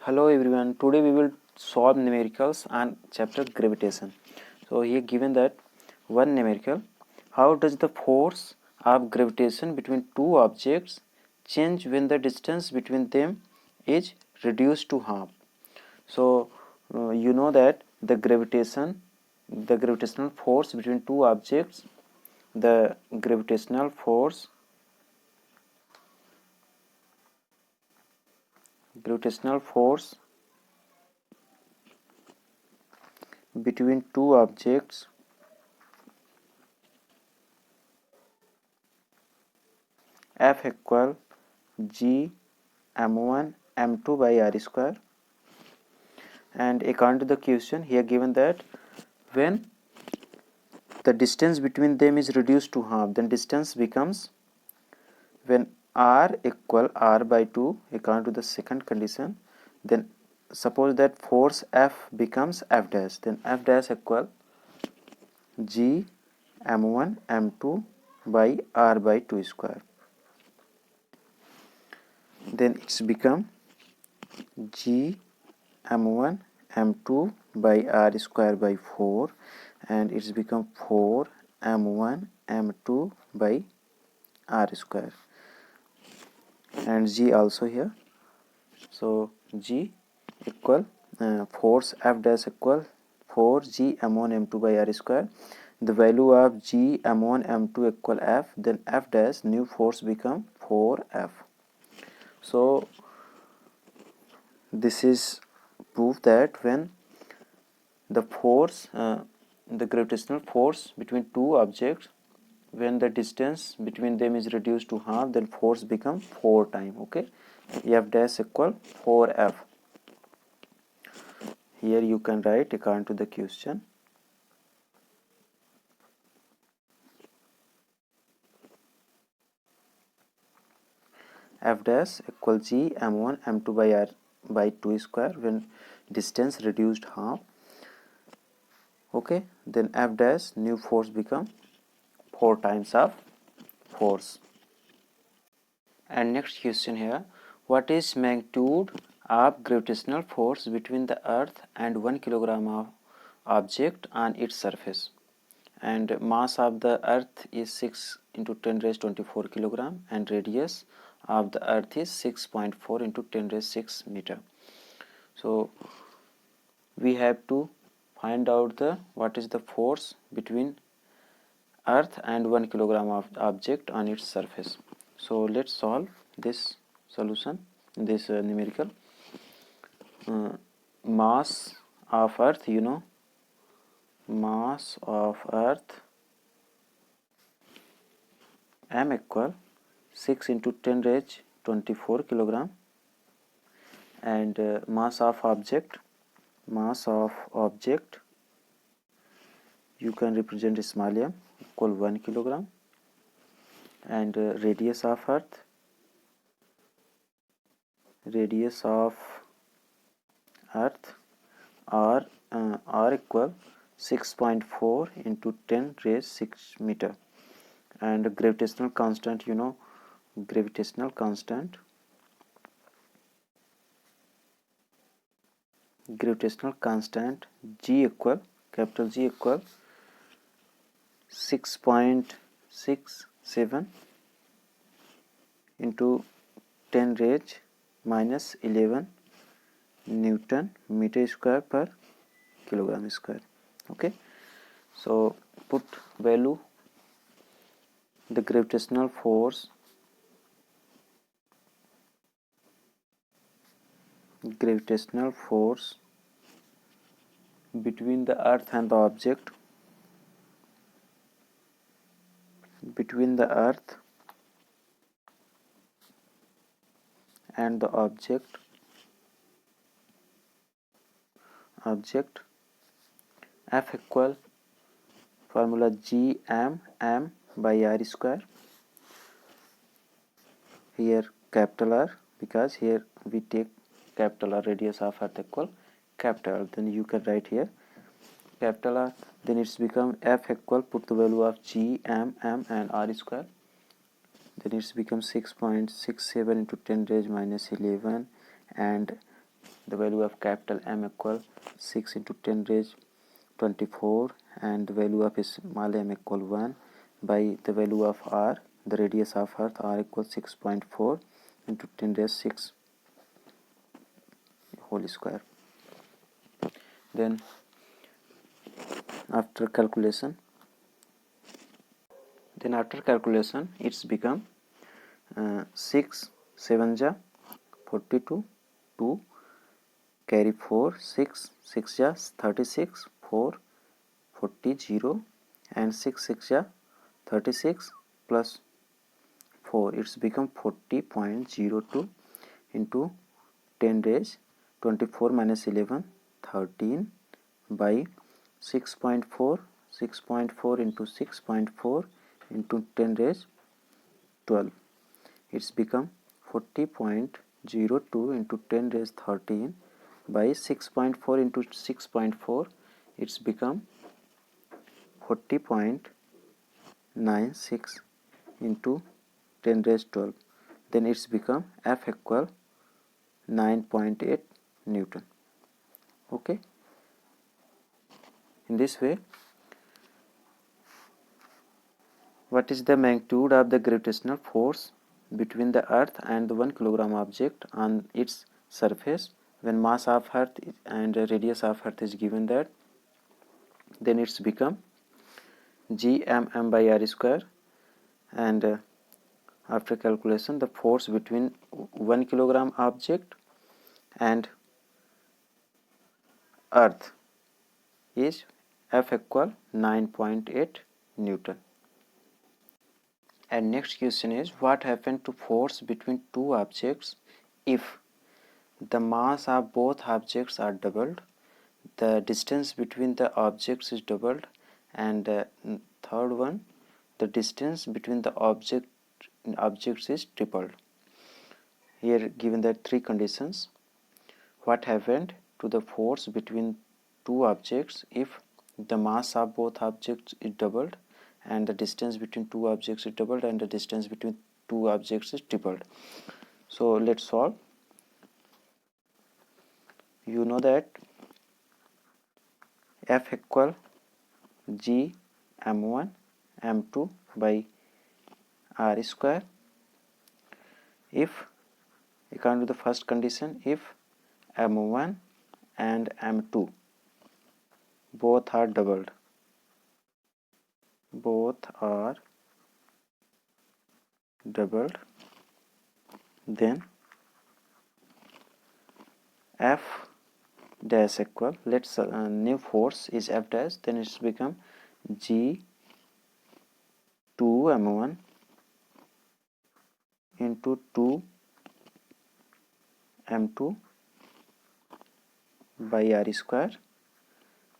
Hello everyone, today we will solve numericals on chapter gravitation. So here given that one numerical, how does the force of gravitation between two objects change when the distance between them is reduced to half? So you know that the gravitational force between two objects, the gravitational force between two objects F equal G m1 m2 by r square, and according to the question here given that when the distance between them is reduced to half, then distance becomes, when r equal r by 2 according to the second condition, then suppose that force F becomes F dash, then F dash equal G m1 m2 by r by 2 square, then it's become G m1 m2 by r square by 4, and it's become 4 m1 m2 by r square, and G also here. So G equal force F dash equal 4 G m1 m2 by r square. The value of G m1 m2 equal F, then F dash new force become 4F. So this is proof that when the force the gravitational force between two objects, when the distance between them is reduced to half, then force become 4 times. Okay, F dash equal 4F. Here you can write according to the question. F dash equal G m1 m2 by r by 2 square when distance reduced half. Okay, then F dash new force become 4 times of force. And next question here, what is magnitude of gravitational force between the earth and 1 kilogram of object on its surface? And mass of the earth is 6 into 10 raised 24 kilogram, and radius of the earth is 6.4 into 10 raised 6 meter. So we have to find out the what is the force between earth and 1 kilogram of object on its surface. So let's solve this numerical. Mass of earth, mass of earth m equal 6 into 10 raised 24 kilogram, and mass of object you can represent small m equal 1 kilogram, and radius of earth r equal 6.4 into 10 raised 6 meter, and gravitational constant, gravitational constant G equal capital G equal 6.67 into 10 raised minus 11 Newton meter square per kilogram square. Okay, so put value, the gravitational force between the earth and the object, object F equal formula G m by r square. Here capital R, because here we take capital R, radius of earth equal capital R, then you can write here capital R, then it's become F equal, put the value of G m and r square, then it's become 6.67 into 10 raised minus 11, and the value of capital M equal 6 into 10 raised 24 and the value of small m equal 1 by the value of r, the radius of earth r equals 6.4 into 10 raised 6 whole square. Then after calculation it's become 6 7 ja 42, 2 carry 4, 6 6 ja 36, 4 40 0 and 6 6 ja 36 plus 4, it's become 40.02 into 10 raised 24 minus 11 13 by 6.4 into 6.4 into 10 raised 12, it's become 40.02 into 10 raised 13 by 6.4 into 6.4, it's become 40.96 into 10 raised 12, then it's become F equal 9.8 Newton. Okay, in this way, what is the magnitude of the gravitational force between the earth and the 1 kilogram object on its surface when mass of earth and radius of earth is given that, then it's become gmm by r square, and after calculation the force between 1 kilogram object and earth is F equal 9.8 Newton. And next question is, what happened to force between two objects if the mass of both objects are doubled, the distance between the objects is doubled, and third one, the distance between the objects is tripled. Here given that three conditions. What happened to the force between two objects if the mass of both objects is doubled and the distance between two objects is doubled and the distance between two objects is tripled? So let's solve. You know that F equal G m1 m2 by r square if, according to the first condition, if m1 and m2 both are doubled, then F dash equal, let's new force is F dash, then it's become G 2 m1 into 2 m2 by r square,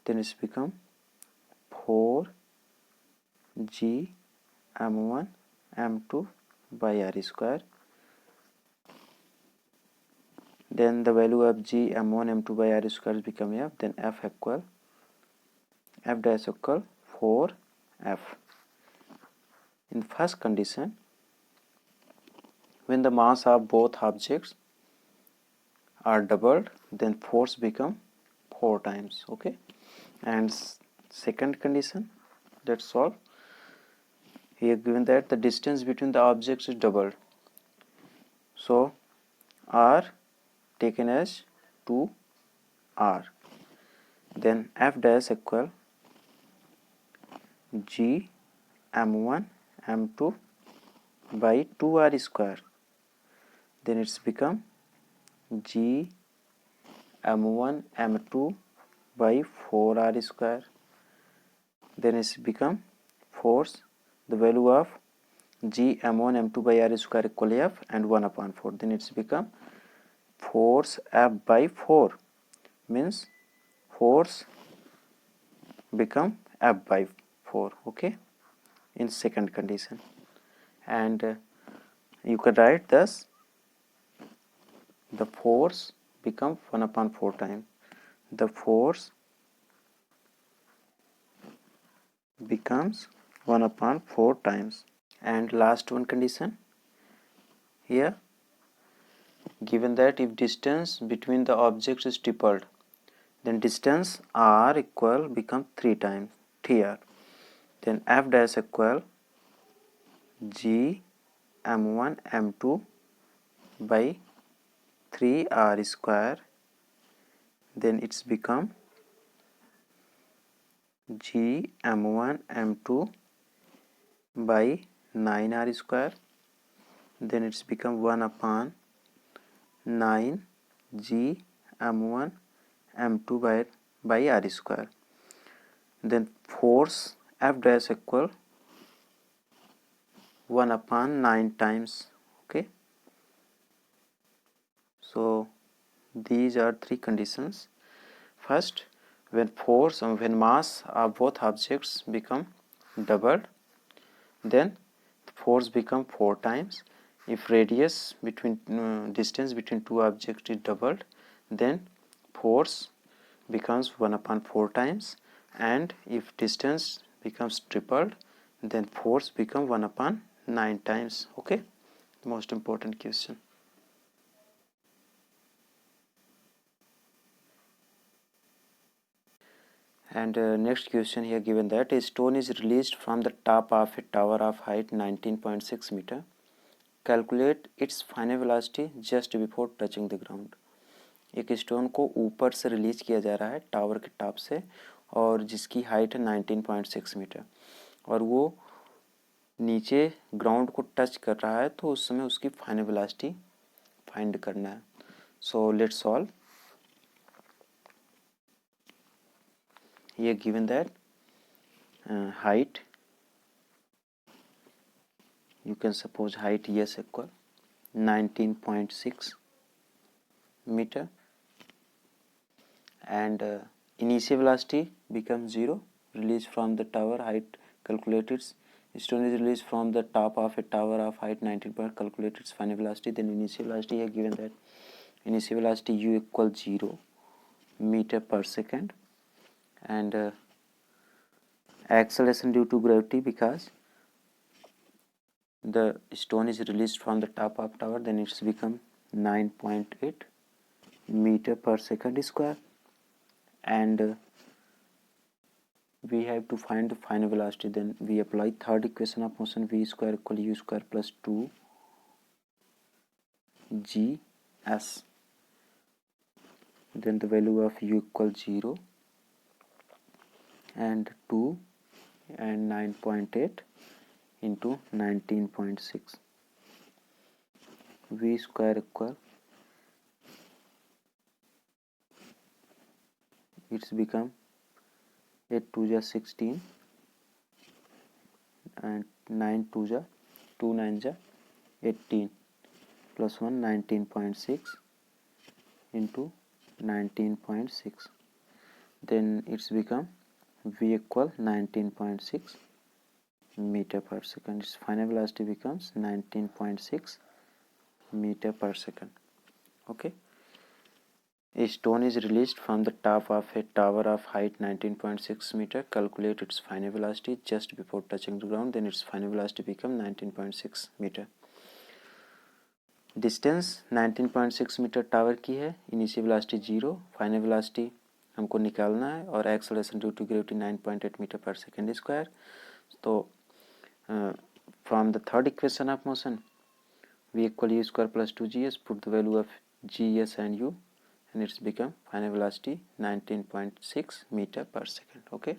then it's become 4 G m1 m2 by r square. Then the value of G m1 m2 by r square become F, then F dash equal 4 F. In first condition, when the mass of both objects are doubled, then force become 4 times. Okay, and second condition, let's solve. Here given that the distance between the objects is doubled, so r taken as 2r, then F dash equal G m1 m2 by 2r square, then it's become G m1 m2 by 4r square, then it's become force, the value of G m1 m2 by r square equal F and 1 upon 4, then it's become force F by 4, means force become F by 4. Okay, in second condition, and you can write thus the force become 1 upon 4 times, the force becomes 1 upon 4 times. And last one condition, here given that if distance between the objects is tripled, then distance r equal become 3 times tr. Then f dash equal g m1 m2 by 3r square. Then it's become g m1 m2 by 9r square. Then it's become 1 upon 9 g m1 m2 by r square. Then force f dash equal 1 upon 9 times. Okay, so these are three conditions. First, when force and when mass of both objects become doubled, then force become 4 times. If radius between distance between two objects is doubled, then force becomes 1 upon 4 times, and if distance becomes tripled, then force become 1 upon 9 times. Okay, most important question. And next question here given that a stone is released from the top of a tower of height 19.6 meter. Calculate its final velocity just before touching the ground. एक stone को ऊपर से release किया जा रहा है tower के top से, और जिसकी हाइट है 19.6 मीटर, और वो नीचे ग्राउंड को टच कर रहा है, तो उस समय उसकी फाइनल वेलोसिटी फाइंड करना है. So let's solve. ये given that height, you can suppose height yes equal 19.6 meter, and initial velocity becomes 0, released from the tower height calculated. Stone is released from the top of a tower of height 19 point, calculate its final velocity. Then initial velocity here given that initial velocity u equal 0 meter per second, and acceleration due to gravity, because the stone is released from the top of tower, then it's become 9.8 meter per second square, and we have to find the final velocity. Then we apply third equation of motion, v square equal u square plus 2 gs. Then the value of u equal 0 and 2 and 9.8 into 19.6. v square equal, it's become 8 2 ja 16 and 9 2 ja 2 9 ja 18 plus 1 19.6 into 19.6. Then it's become v equal 19.6 meter per second. Its final velocity becomes 19.6 meter per second. Okay, a stone is released from the top of a tower of height 19.6 meter. Calculate its final velocity just before touching the ground, then its final velocity become 19.6 meter. Distance 19.6 metre tower की है, initial velocity 0, final velocity हमको निकालना है, और acceleration due to gravity 9.8 metre पर second square. तो from the third equation of motion, v equal u square plus 2gs, put the value of gs and u, and it's become final velocity 19.6 meter per second. Okay.